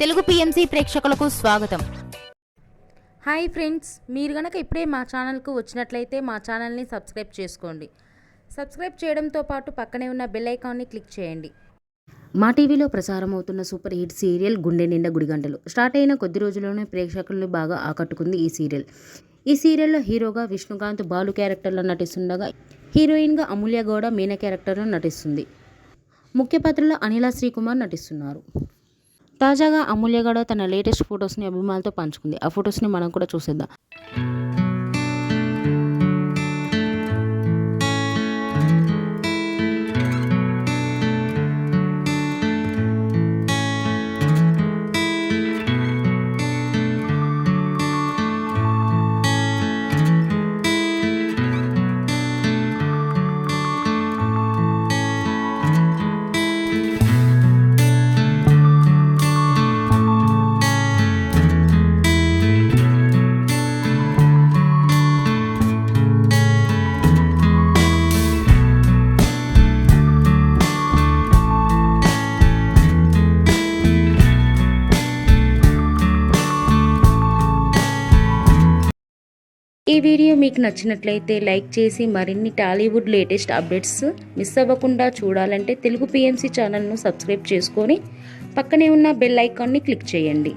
Telugu PMC ప్రేక్షకులకు స్వాగతం. Hi friends, మీరు గనక ఇప్పుడే మా ఛానల్కు వచ్చినట్లయితే మా ఛానల్ని సబ్స్క్రైబ్ చేసుకోండి. సబ్స్క్రైబ్ చేయడంతో పాటు పక్కనే ఉన్న బెల్ ఐకాన్ని క్లిక్ చేయండి. మా టీవీలో ప్రసారం అవుతున్న సూపర్ హిట్ సీరియల్ గుండె నిండా గుడిగంటలు స్టార్ట్ అయిన కొద్ది రోజుల్లోనే ప్రేక్షకులను బాగా ఆకట్టుకుంది ఈ సీరియల్. ఈ సీరియల్లో హీరోగా విష్ణుకాంత్ బాలు క్యారెక్టర్లో నటిస్తుండగా హీరోయిన్గా అమూల్య గౌడ మీనా క్యారెక్టర్లో నటిస్తుంది. ముఖ్య పాత్రలో అనిల శ్రీకుమార్ నటిస్తున్నారు. తాజాగా అమూల్య గౌడ తన లేటెస్ట్ ఫొటోస్ని అభిమానులతో పంచుకుంది. ఆ ఫొటోస్ని మనం కూడా చూసేద్దాం. ఈ వీడియో మీకు నచ్చినట్లయితే లైక్ చేసి మరిన్ని టాలీవుడ్ లేటెస్ట్ అప్డేట్స్ మిస్ అవ్వకుండా చూడాలంటే తెలుగు పిఎంసి ఛానల్ను సబ్స్క్రైబ్ చేసుకొని పక్కనే ఉన్న బెల్ ఐకాన్ని క్లిక్ చేయండి.